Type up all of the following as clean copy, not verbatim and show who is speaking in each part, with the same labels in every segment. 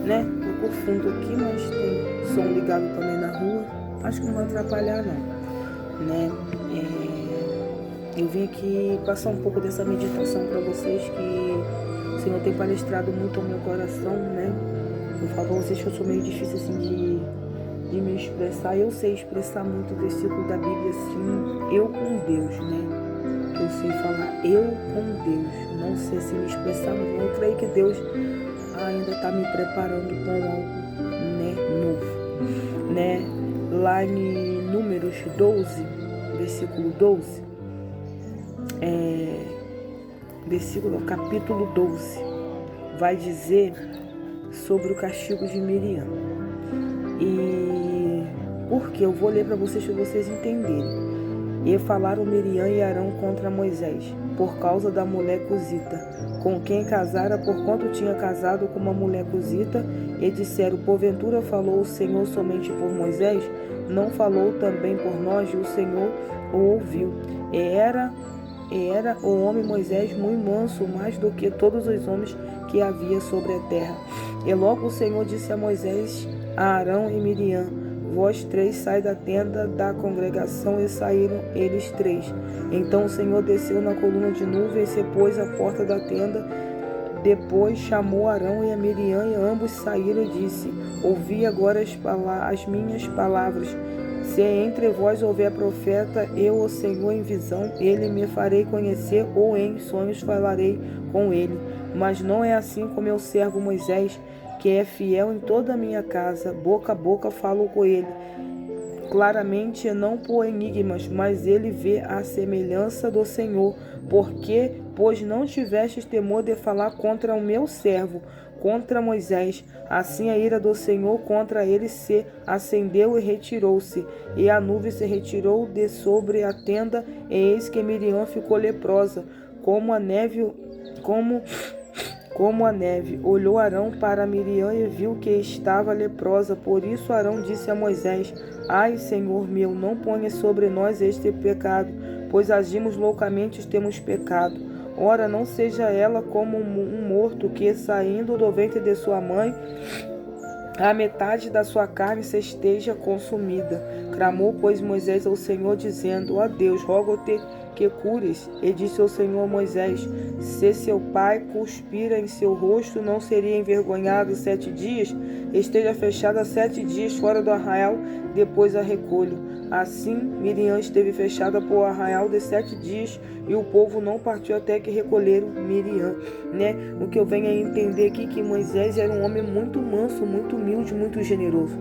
Speaker 1: né? Tô com fundo aqui, mas tem som ligado também na rua. Acho que não vai atrapalhar não, né? Eu vim aqui passar um pouco dessa meditação para vocês que o Senhor tem palestrado muito ao meu coração, né? Eu falo pra vocês que eu sou meio difícil assim de me expressar. Eu sei expressar muito o versículo da Bíblia assim, eu com Deus, né? Eu sei falar eu com Deus, não sei se me expressar, mas eu creio que Deus ainda está me preparando com algo, né, novo, né? Lá em Números 12, versículo 12, capítulo 12, vai dizer sobre o castigo de Miriam. E porque eu vou ler para vocês entenderem. E falaram Miriam e Arão contra Moisés, por causa da mulher cusita, com quem casara, porquanto tinha casado com uma mulher cusita, e disseram, porventura falou o Senhor somente por Moisés? Não falou também por nós? E o Senhor o ouviu. E era o homem Moisés muito manso, mais do que todos os homens que havia sobre a terra. E logo o Senhor disse a Moisés, a Arão e Miriam, vós três sai da tenda da congregação, e saíram eles três. Então o Senhor desceu na coluna de nuvem e se pôs à porta da tenda. Depois chamou Arão e a Miriam, e ambos saíram e disse, ouvi agora as minhas palavras. Se entre vós houver profeta, eu, o Senhor, em visão, ele me farei conhecer, ou em sonhos falarei com ele. Mas não é assim com meu servo Moisés, que é fiel em toda a minha casa. Boca a boca falo com ele, claramente não por enigmas, mas ele vê a semelhança do Senhor. Pois não tivestes temor de falar contra o meu servo, contra Moisés. Assim a ira do Senhor contra ele se acendeu e retirou-se. E a nuvem se retirou de sobre a tenda, e eis que Miriam ficou leprosa, como a neve. Olhou Arão para Miriam e viu que estava leprosa. Por isso Arão disse a Moisés, ai, Senhor meu, não ponhas sobre nós este pecado, pois agimos loucamente e temos pecado. Ora, não seja ela como um morto que, saindo do ventre de sua mãe, a metade da sua carne se esteja consumida. Clamou, pois, Moisés ao Senhor, dizendo, ó Deus, rogo-te que cures. E disse ao Senhor Moisés, se seu pai cuspira em seu rosto, não seria envergonhado 7 dias? Esteja fechada 7 dias fora do arraial, depois a recolho. Assim, Miriam esteve fechada por o arraial de 7 dias, e o povo não partiu até que recolheram Miriam, né? O que eu venho a entender aqui, que Moisés era um homem muito manso, muito humilde, muito generoso.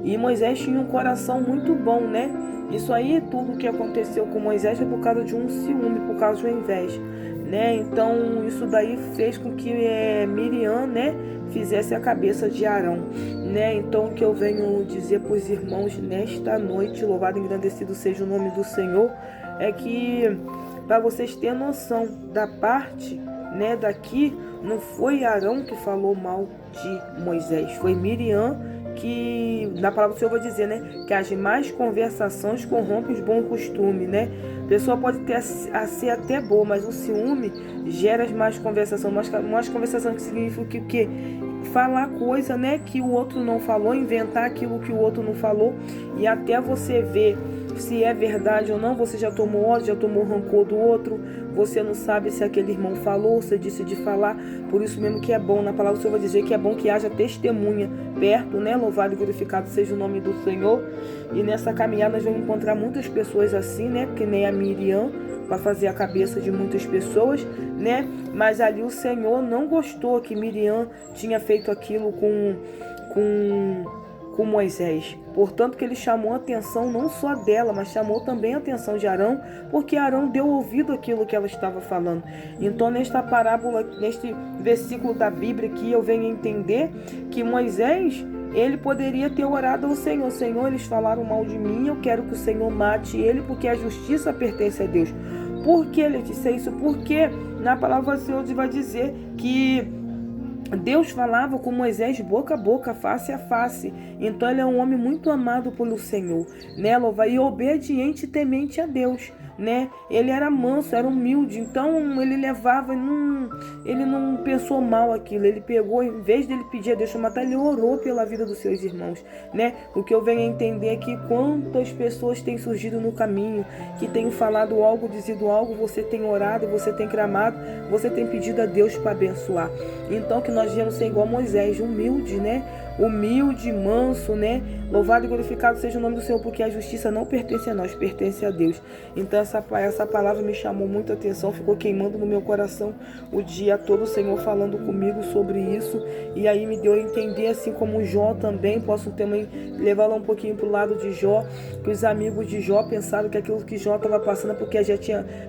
Speaker 1: E Moisés tinha um coração muito bom, né? Isso aí, tudo que aconteceu com Moisés foi por causa de um ciúme, por causa de uma inveja, né? Então, isso daí fez com que Miriam, né, fizesse a cabeça de Arão, né? Então, o que eu venho dizer para os irmãos nesta noite, louvado e engrandecido seja o nome do Senhor, é que, para vocês terem noção da parte, né, daqui, não foi Arão que falou mal de Moisés, foi Miriam, que na palavra do Senhor vai dizer, né, que as más conversações corrompem os bons costumes, né? A pessoa pode ter a ser até boa, mas o ciúme gera as más conversações. Más conversação que significa o quê? Falar coisa, né, que o outro não falou, inventar aquilo que o outro não falou, e até você ver se é verdade ou não, você já tomou ódio, já tomou rancor do outro, você não sabe se aquele irmão falou, você disse de falar. Por isso mesmo que é bom, na palavra do Senhor vai dizer que é bom que haja testemunha perto, né? Louvado e glorificado seja o nome do Senhor. E nessa caminhada nós vamos encontrar muitas pessoas assim, né, que nem a Miriam, para fazer a cabeça de muitas pessoas, né? Mas ali o Senhor não gostou que Miriam tinha feito aquilo com Moisés. Portanto, que ele chamou a atenção não só dela, mas chamou também a atenção de Arão, porque Arão deu ouvido àquilo que ela estava falando. Então, nesta parábola, neste versículo da Bíblia aqui, eu venho entender que Moisés, ele poderia ter orado ao Senhor. Senhor, eles falaram mal de mim, eu quero que o Senhor mate ele, porque a justiça pertence a Deus. Por que ele disse isso? Porque na palavra do Senhor vai dizer que Deus falava com Moisés boca a boca, face a face. Então ele é um homem muito amado pelo Senhor, né, louva? E obediente e temente a Deus. né? Ele era manso, era humilde, então ele levava, ele não pensou mal aquilo, ele pegou, em vez dele pedir a Deus para matar, ele orou pela vida dos seus irmãos, né? O que eu venho a entender é que quantas pessoas têm surgido no caminho, que têm falado algo, dizido algo, você tem orado, você tem clamado, você tem pedido a Deus para abençoar. Então que nós viemos ser igual Moisés, humilde, né? Humilde, manso, né? Louvado e glorificado seja o nome do Senhor, porque a justiça não pertence a nós, pertence a Deus. Então essa palavra me chamou muito a atenção, ficou queimando no meu coração o dia todo, o Senhor falando comigo sobre isso, e aí me deu a entender, assim como Jó também, posso também levá-la um pouquinho para o lado de Jó, que os amigos de Jó pensaram que aquilo que Jó estava passando, porque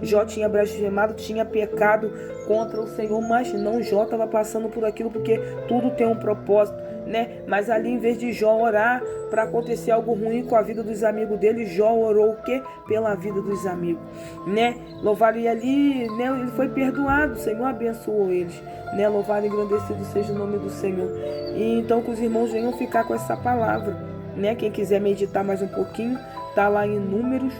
Speaker 1: Jó tinha blasfemado, tinha pecado contra o Senhor, mas não, Jó estava passando por aquilo porque tudo tem um propósito, né? Mas ali, em vez de Jó orar para acontecer algo ruim com a vida dos amigos dele, Jó orou o quê? Pela vida dos amigos, né? Louvado, e ali, né, ele foi perdoado, o Senhor abençoou eles, né? Louvado e engrandecido seja o nome do Senhor. E então que os irmãos venham ficar com essa palavra, né? Quem quiser meditar mais um pouquinho, tá lá em Números,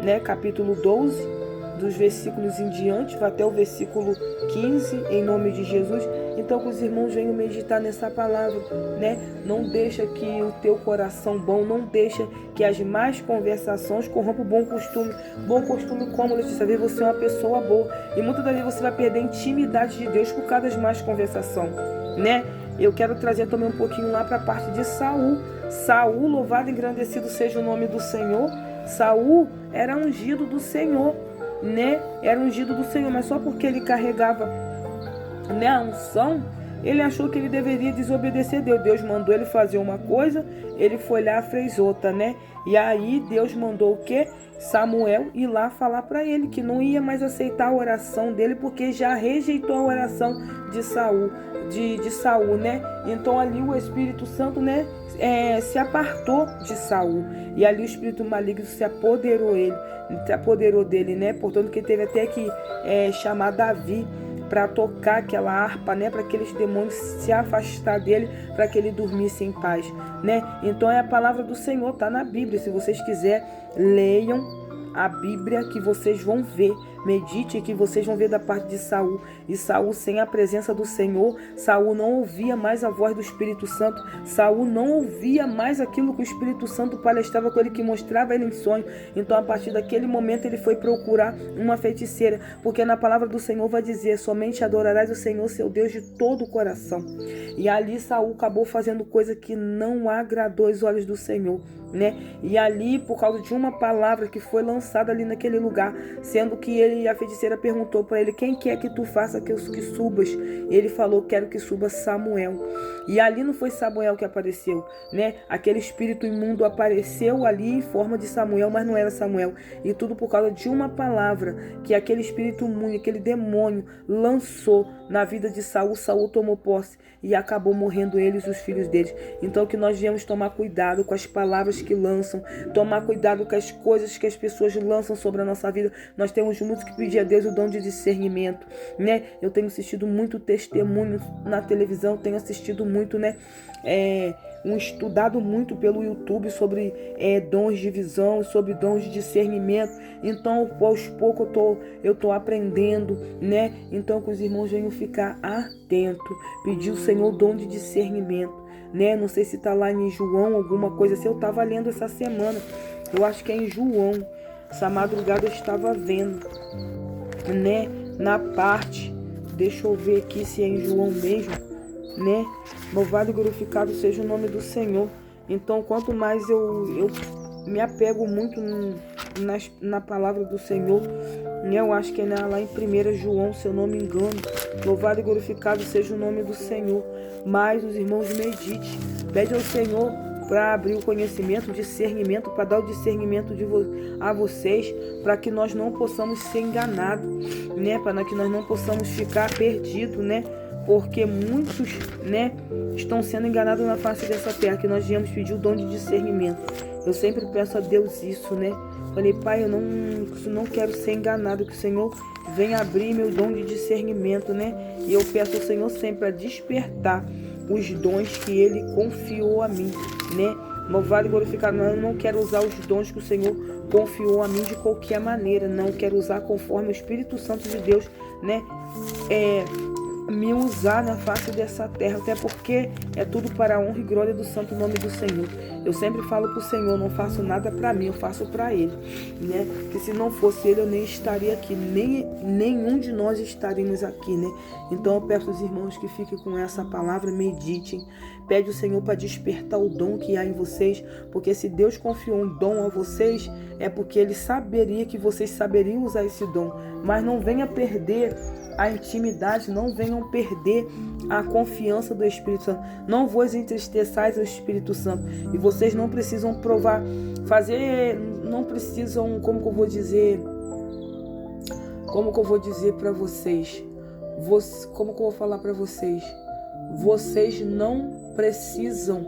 Speaker 1: né, capítulo 12, dos versículos em diante, vai até o versículo 15, em nome de Jesus. Então que os irmãos venham meditar nessa palavra, né? Não deixa que o teu coração bom, não deixa que as más conversações corrompam o bom costume. Bom costume como, Letícia, ver você é uma pessoa boa. E muitas das vezes você vai perder a intimidade de Deus por causa das más conversações, né? Eu quero trazer também um pouquinho lá para a parte de Saul. Saul, louvado e engrandecido seja o nome do Senhor. Saul era ungido do Senhor, né? Era ungido do Senhor, mas só porque ele carregava, né, a unção, ele achou que ele deveria desobedecer a Deus. Deus mandou ele fazer uma coisa, ele foi lá e fez outra, né? E aí Deus mandou o quê? Samuel ir lá falar para ele que não ia mais aceitar a oração dele, porque já rejeitou a oração de Saul, de Saul, né? Então ali o Espírito Santo, né, se apartou de Saul, e ali o espírito maligno se apoderou dele, né? Portanto que teve até que chamar Davi para tocar aquela harpa, né, para aqueles demônios se afastar dele, para que ele dormisse em paz, né? Então é a palavra do Senhor, tá na Bíblia. Se vocês quiserem, leiam a Bíblia, que vocês vão ver. Medite, que vocês vão ver da parte de Saul. E Saul, sem a presença do Senhor, Saul não ouvia mais a voz do Espírito Santo. Saul não ouvia mais aquilo que o Espírito Santo palestrava com ele, que mostrava ele em sonho. Então, a partir daquele momento, ele foi procurar uma feiticeira, porque na palavra do Senhor vai dizer: somente adorarás o Senhor, seu Deus, de todo o coração. E ali Saul acabou fazendo coisa que não agradou aos olhos do Senhor, né? E ali, por causa de uma palavra que foi lançada ali naquele lugar, sendo que a feiticeira perguntou para ele: quem quer que tu faça que subas? Ele falou: quero que suba Samuel. E ali não foi Samuel que apareceu, né? Aquele espírito imundo apareceu ali em forma de Samuel, mas não era Samuel. E tudo por causa de uma palavra que aquele espírito imundo, aquele demônio lançou na vida de Saul. Saul tomou posse e acabou morrendo eles e os filhos deles. Então que nós viemos tomar cuidado com as palavras que lançam, tomar cuidado com as coisas que as pessoas lançam sobre a nossa vida. Nós temos muito que pedir a Deus o dom de discernimento, né? Eu tenho assistido muito testemunho na televisão, tenho assistido muito, né? Estudado muito pelo YouTube sobre dons de visão, sobre dons de discernimento. Então, aos poucos eu tô aprendendo, né? Então, que os irmãos venham ficar atentos, pedir ao Senhor o dom de discernimento, né? Não sei se tá lá em João, alguma coisa assim. Eu tava lendo essa semana, eu acho que é em João. Essa madrugada eu estava vendo, né? Na parte, deixa eu ver aqui se é em João mesmo, né? Louvado e glorificado seja o nome do Senhor. Então, quanto mais eu me apego muito na palavra do Senhor, né? Eu acho que é lá em 1 João, se eu não me engano. Louvado e glorificado seja o nome do Senhor. Mas os irmãos medite, pede ao Senhor para abrir o conhecimento, o discernimento, para dar o discernimento a vocês, para que nós não possamos ser enganados, né? Para que nós não possamos ficar perdidos, né? Porque muitos, né, estão sendo enganados na face dessa terra, que nós viemos pedir o dom de discernimento. Eu sempre peço a Deus isso, né? Falei: Pai, eu não quero ser enganado, que o Senhor venha abrir meu dom de discernimento, né? E eu peço ao Senhor sempre a despertar os dons que Ele confiou a mim, né? Louvado e glorificado. Eu não quero usar os dons que o Senhor confiou a mim de qualquer maneira. Não quero usar conforme o Espírito Santo de Deus, né, me usar na face dessa terra, até porque é tudo para a honra e glória do santo nome do Senhor. Eu sempre falo para o Senhor, não faço nada para mim, eu faço para Ele, né? Que se não fosse Ele, eu nem estaria aqui, nenhum de nós estaríamos aqui, né? Então eu peço aos irmãos que fiquem com essa palavra, meditem, pede o Senhor para despertar o dom que há em vocês, porque se Deus confiou um dom a vocês, é porque Ele saberia que vocês saberiam usar esse dom. Mas não venha perder a intimidade, não venham perder a confiança do Espírito Santo. Não vos entristeçais o Espírito Santo. E vocês não precisam provar, não precisam, como que eu vou dizer para vocês? Como que eu vou falar para vocês? Vocês não precisam,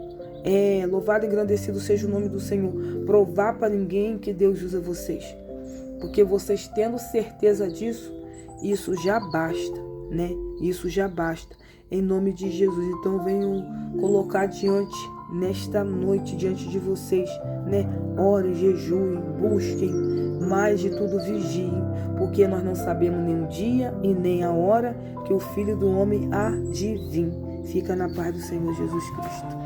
Speaker 1: louvado e engrandecido seja o nome do Senhor, provar para ninguém que Deus usa vocês. Porque vocês tendo certeza disso, isso já basta, né? Isso já basta. Em nome de Jesus. Então venham colocar nesta noite, diante de vocês, né? Orem, jejuem, busquem, mais de tudo vigiem, porque nós não sabemos nem o dia e nem a hora que o Filho do Homem há de vir. Fica na paz do Senhor Jesus Cristo.